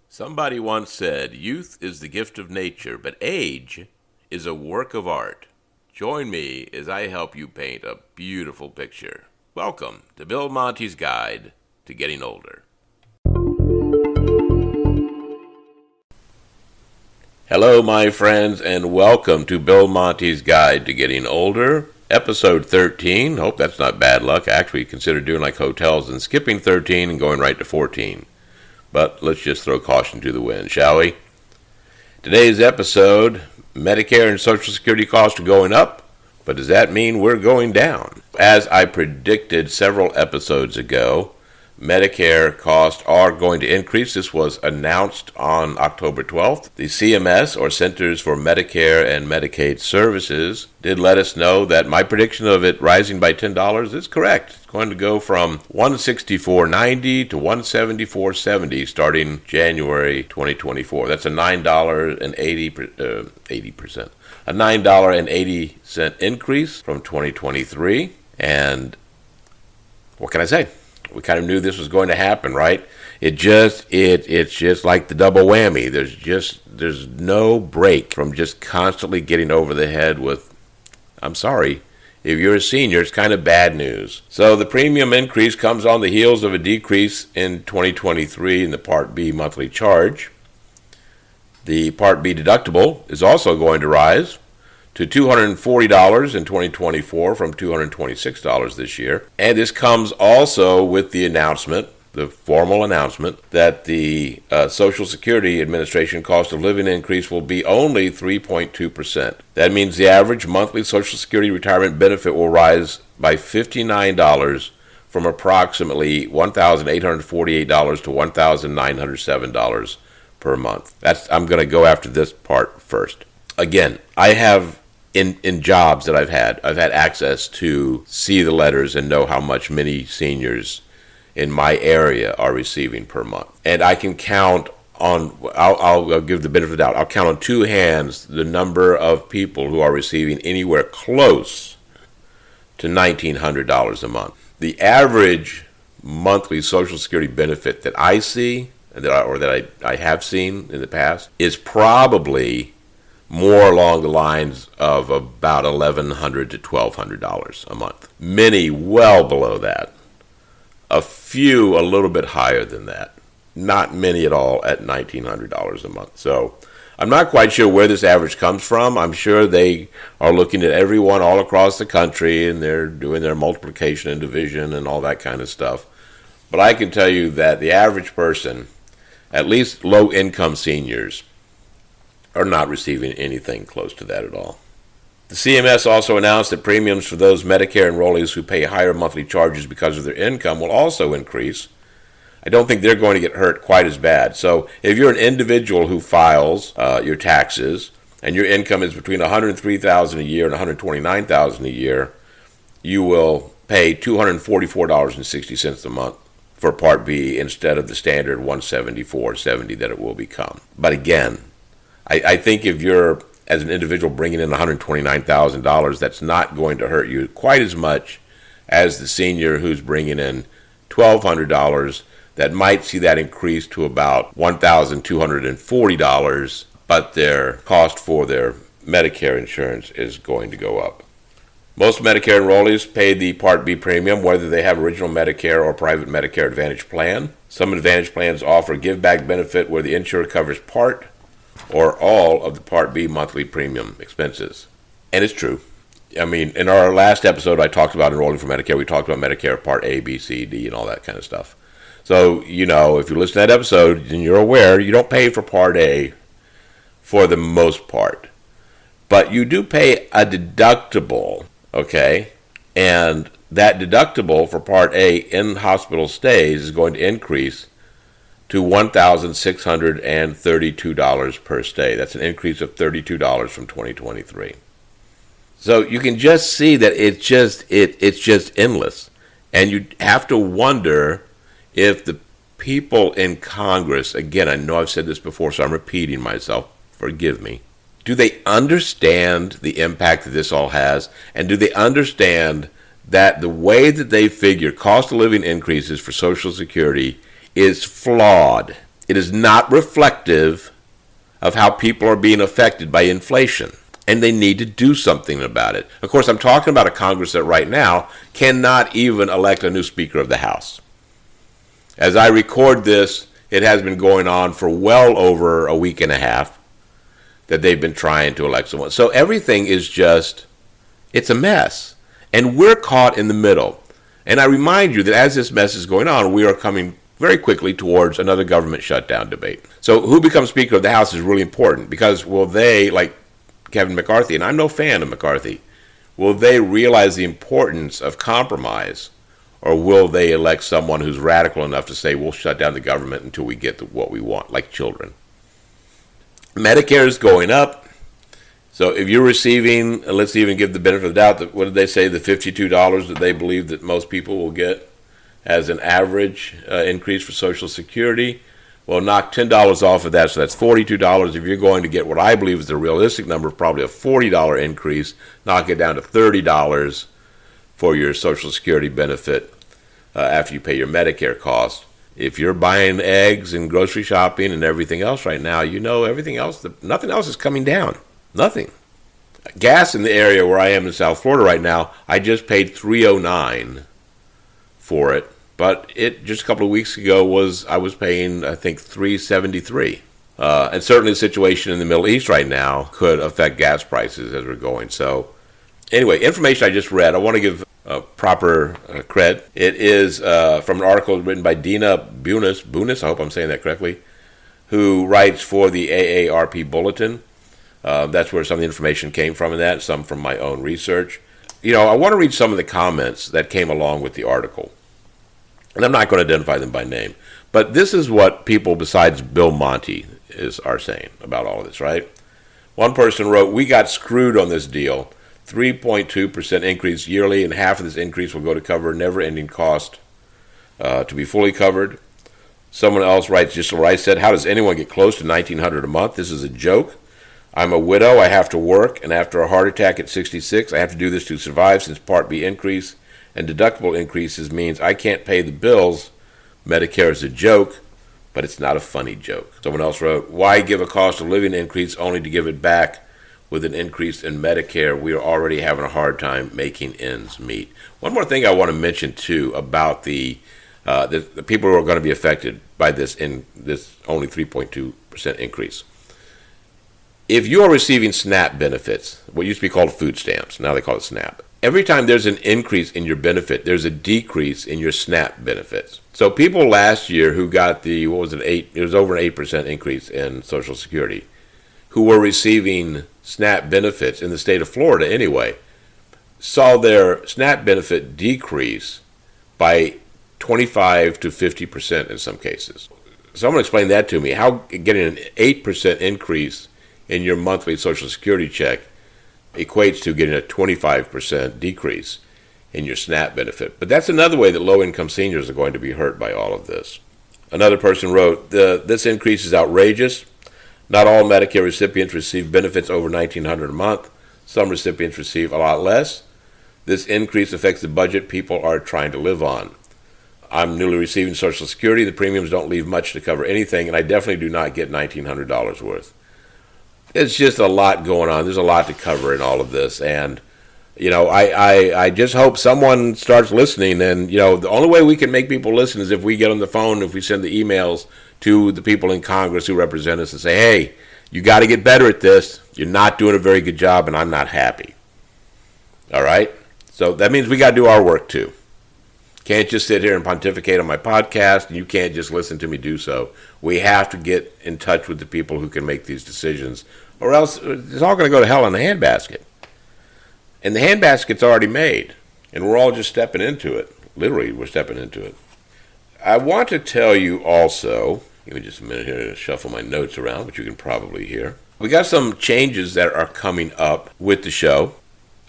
Somebody once said, youth is the gift of nature, but age is a work of art. Join me as I help you paint a beautiful picture. Welcome to Bill Monty's Guide to Getting Older. Hello, my friends, and welcome to Bill Monty's Guide to Getting Older, episode 13. Hope that's not bad luck. I actually considered doing like hotels and skipping 13 and going right to 14. But let's just throw caution to the wind, shall we? Today's episode, Medicare and Social Security costs are going up, but does that mean we're going down? As I predicted several episodes ago, Medicare costs are going to increase. This was announced on October 12th. The CMS, or Centers for Medicare and Medicaid Services, did let us know that my prediction of it rising by $10 is correct. It's going to go from $164.90 to $174.70 starting January 2024. That's a $9.80 a $9.80 increase from 2023. And what can I say? We kind of knew this was going to happen, right? It's just like the double whammy. There's no break from just constantly getting over the head with, I'm sorry, if you're a senior, it's kind of bad news. So the premium increase comes on the heels of a decrease in 2023 in the Part B monthly charge. The Part B deductible is also going to rise to $240 in 2024 from $226 this year. And this comes also with the announcement, the formal announcement, that the Social Security Administration cost of living increase will be only 3.2%. That means the average monthly Social Security retirement benefit will rise by $59 from approximately $1,848 to $1,907 per month. I'm going to go after this part first. Again, I have in jobs that I've had access to see the letters and know how much many seniors in my area are receiving per month. And I can count on, I'll give the benefit of the doubt, I'll count on two hands the number of people who are receiving anywhere close to $1,900 a month. The average monthly Social Security benefit that I see, that I have seen in the past, is probably more along the lines of about $1,100 to $1,200 a month. Many well below that. A few a little bit higher than that. Not many at all at $1,900 a month. So I'm not quite sure where this average comes from. I'm sure they are looking at everyone all across the country and they're doing their multiplication and division and all that kind of stuff. But I can tell you that the average person, at least low-income seniors, are not receiving anything close to that at all. The CMS also announced that premiums for those Medicare enrollees who pay higher monthly charges because of their income will also increase. I don't think they're going to get hurt quite as bad. So if you're an individual who files your taxes and your income is between $103,000 a year and $129,000 a year, you will pay $244.60 a month for Part B instead of the standard $174.70 that it will become. But again, I think if you're, as an individual, bringing in $129,000, that's not going to hurt you quite as much as the senior who's bringing in $1,200 that might see that increase to about $1,240, but their cost for their Medicare insurance is going to go up. Most Medicare enrollees pay the Part B premium whether they have original Medicare or private Medicare Advantage plan. Some Advantage plans offer give-back benefit where the insurer covers part or all of the Part B monthly premium expenses. And it's true. I mean, in our last episode, I talked about enrolling for Medicare. We talked about Medicare Part A, B, C, D, and all that kind of stuff. So, if you listen to that episode, then you're aware you don't pay for Part A for the most part. But you do pay a deductible, okay? And that deductible for Part A in hospital stays is going to increase to $1,632 per stay. That's an increase of $32 from 2023. So you can just see that it's just endless. And you have to wonder if the people in Congress, again, I know I've said this before, so I'm repeating myself, forgive me. Do they understand the impact that this all has? And do they understand that the way that they figure cost of living increases for Social Security is flawed? It is not reflective of how people are being affected by inflation. And they need to do something about it. Of course, I'm talking about a Congress that right now cannot even elect a new Speaker of the House. As I record this, it has been going on for well over a week and a half that they've been trying to elect someone. So everything is just, it's a mess. And we're caught in the middle. And I remind you that as this mess is going on, we are coming very quickly towards another government shutdown debate. So who becomes Speaker of the House is really important, because will they, like Kevin McCarthy, and I'm no fan of McCarthy, will they realize the importance of compromise, or will they elect someone who's radical enough to say we'll shut down the government until we get what we want, like children? Medicare is going up. So if you're receiving, let's even give the benefit of the doubt, that, what did they say, the $52 that they believe that most people will get as an average increase for Social Security, well, knock $10 off of that, so that's $42. If you're going to get what I believe is the realistic number, probably a $40 increase, knock it down to $30 for your Social Security benefit after you pay your Medicare cost. If you're buying eggs and grocery shopping and everything else right now, you know everything else, nothing else is coming down. Nothing. Gas in the area where I am in South Florida right now, I just paid $3.09 for it, but it just a couple of weeks ago I was paying, I think, $3.73. And certainly the situation in the Middle East right now could affect gas prices as we're going. So anyway, information I just read, I want to give proper cred. It is from an article written by Dina Bunis, I hope I'm saying that correctly, who writes for the AARP Bulletin. That's where some of the information came from in that, some from my own research. You know, I want to read some of the comments that came along with the article. And I'm not going to identify them by name. But this is what people besides Bill Monty are saying about all of this, right? One person wrote, "We got screwed on this deal. 3.2% increase yearly, and half of this increase will go to cover never-ending cost to be fully covered." Someone else writes, just what I said, "How does anyone get close to $1,900 a month? This is a joke. I'm a widow, I have to work, and after a heart attack at 66, I have to do this to survive since Part B increase and deductible increases means I can't pay the bills. Medicare is a joke, but it's not a funny joke." Someone else wrote, "Why give a cost of living increase only to give it back with an increase in Medicare? We are already having a hard time making ends meet." One more thing I want to mention, too, about the people who are going to be affected by this only 3.2% increase. If you are receiving SNAP benefits, what used to be called food stamps, now they call it SNAP, every time there's an increase in your benefit, there's a decrease in your SNAP benefits. So people last year who got it was over an 8% increase in Social Security, who were receiving SNAP benefits in the state of Florida anyway, saw their SNAP benefit decrease by 25 to 50% in some cases. Someone explain that to me. How getting an 8% increase in your monthly Social Security check equates to getting a 25% decrease in your SNAP benefit. But that's another way that low-income seniors are going to be hurt by all of this. Another person wrote, "This increase is outrageous. Not all Medicare recipients receive benefits over $1,900 a month. Some recipients receive a lot less. This increase affects the budget people are trying to live on. I'm newly receiving Social Security. The premiums don't leave much to cover anything, and I definitely do not get $1,900 worth." It's just a lot going on. There's a lot to cover in all of this. And, you know, I just hope someone starts listening. And, you know, the only way we can make people listen is if we get on the phone, if we send the emails to the people in Congress who represent us and say, "Hey, you got to get better at this. You're not doing a very good job, and I'm not happy." All right? So that means we got to do our work, too. Can't just sit here and pontificate on my podcast, and you can't just listen to me do so. We have to get in touch with the people who can make these decisions, or else it's all going to go to hell in a handbasket. And the handbasket's already made, and we're all just stepping into it. Literally, we're stepping into it. I want to tell you also, give me just a minute here to shuffle my notes around, which you can probably hear. We got some changes that are coming up with the show.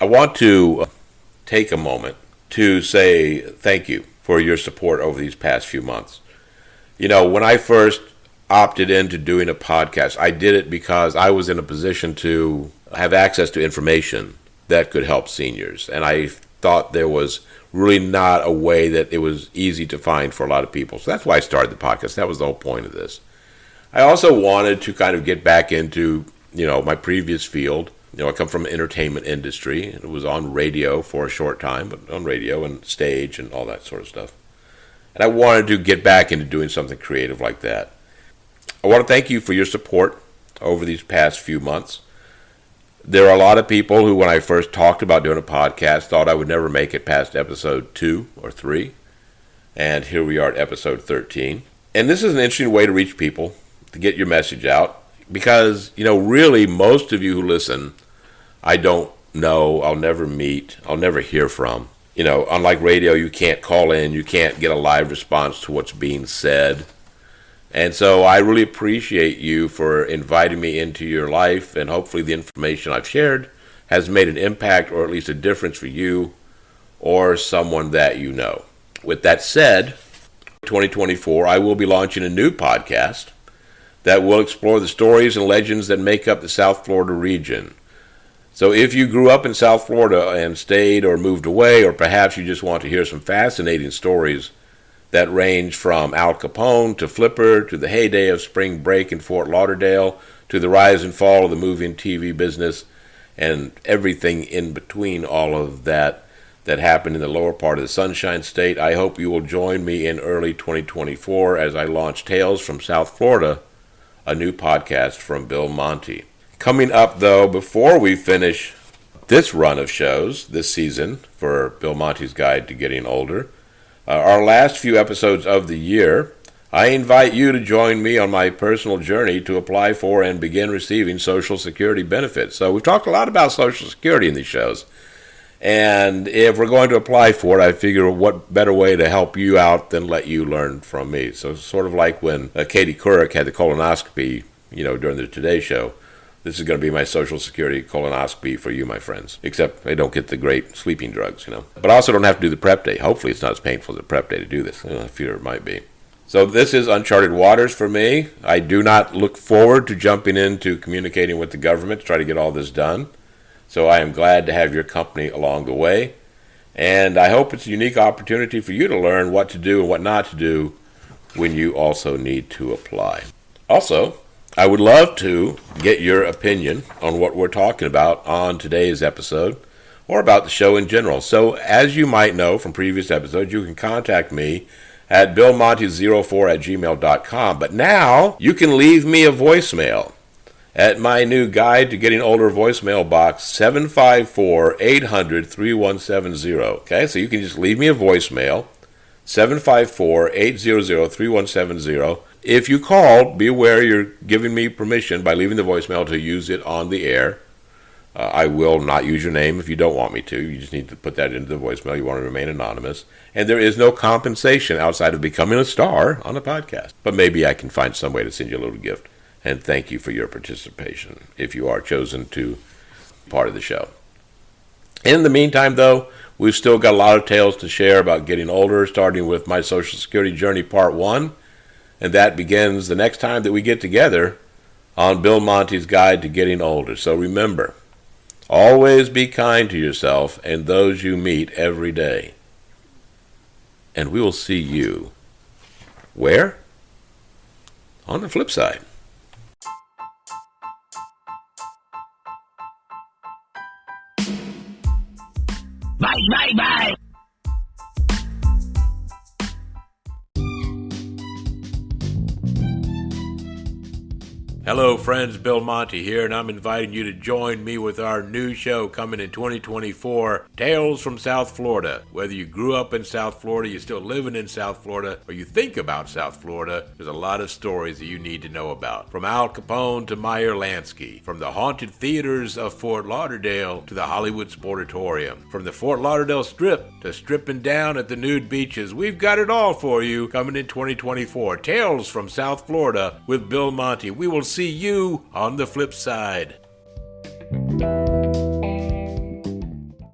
I want to take a moment to say thank you for your support over these past few months. You know, when I first opted into doing a podcast, I did it because I was in a position to have access to information that could help seniors. And I thought there was really not a way that it was easy to find for a lot of people. So that's why I started the podcast. That was the whole point of this. I also wanted to kind of get back into, my previous field. I come from the entertainment industry. It was on radio for a short time, but on radio and stage and all that sort of stuff. And I wanted to get back into doing something creative like that. I want to thank you for your support over these past few months. There are a lot of people who, when I first talked about doing a podcast, thought I would never make it past episode 2 or 3. And here we are at episode 13. And this is an interesting way to reach people, to get your message out. Because, really most of you who listen, I don't know, I'll never meet, I'll never hear from. Unlike radio, you can't call in, you can't get a live response to what's being said. And so I really appreciate you for inviting me into your life, and hopefully the information I've shared has made an impact or at least a difference for you or someone that you know. With that said, 2024, I will be launching a new podcast that will explore the stories and legends that make up the South Florida region. So if you grew up in South Florida and stayed or moved away, or perhaps you just want to hear some fascinating stories that range from Al Capone to Flipper to the heyday of spring break in Fort Lauderdale to the rise and fall of the movie and TV business and everything in between all of that happened in the lower part of the Sunshine State, I hope you will join me in early 2024 as I launch Tales from South Florida, a new podcast from Bill Monty. Coming up, though, before we finish this run of shows this season for Bill Monty's Guide to Getting Older, our last few episodes of the year, I invite you to join me on my personal journey to apply for and begin receiving Social Security benefits. So we've talked a lot about Social Security in these shows. And if we're going to apply for it, I figure what better way to help you out than let you learn from me. So it's sort of like when Katie Couric had the colonoscopy, during the Today Show. This is going to be my Social Security colonoscopy for you, my friends. Except I don't get the great sleeping drugs, But I also don't have to do the prep day. Hopefully it's not as painful as the prep day to do this. I fear it might be. So this is uncharted waters for me. I do not look forward to jumping into communicating with the government to try to get all this done. So I am glad to have your company along the way. And I hope it's a unique opportunity for you to learn what to do and what not to do when you also need to apply. Also, I would love to get your opinion on what we're talking about on today's episode or about the show in general. So as you might know from previous episodes, you can contact me at billmonty04@gmail.com. But now you can leave me a voicemail at my new Guide to Getting Older voicemail box, 754-800-3170. Okay, so you can just leave me a voicemail, 754-800-3170. If you call, be aware you're giving me permission by leaving the voicemail to use it on the air. I will not use your name if you don't want me to. You just need to put that into the voicemail. You want to remain anonymous. And there is no compensation outside of becoming a star on a podcast. But maybe I can find some way to send you a little gift. And thank you for your participation if you are chosen to be part of the show. In the meantime, though, we've still got a lot of tales to share about getting older, starting with my Social Security Journey Part 1. And that begins the next time that we get together on Bill Monty's Guide to Getting Older. So remember, always be kind to yourself and those you meet every day. And we will see you, where? On the flip side. Bye, bye, bye. Hello friends, Bill Monty here, and I'm inviting you to join me with our new show coming in 2024, Tales from South Florida. Whether you grew up in South Florida, you're still living in South Florida, or you think about South Florida, there's a lot of stories that you need to know about. From Al Capone to Meyer Lansky, from the haunted theaters of Fort Lauderdale to the Hollywood Sportatorium, from the Fort Lauderdale Strip to stripping down at the nude beaches, we've got it all for you coming in 2024. Tales from South Florida with Bill Monty. We will see you on the flip side.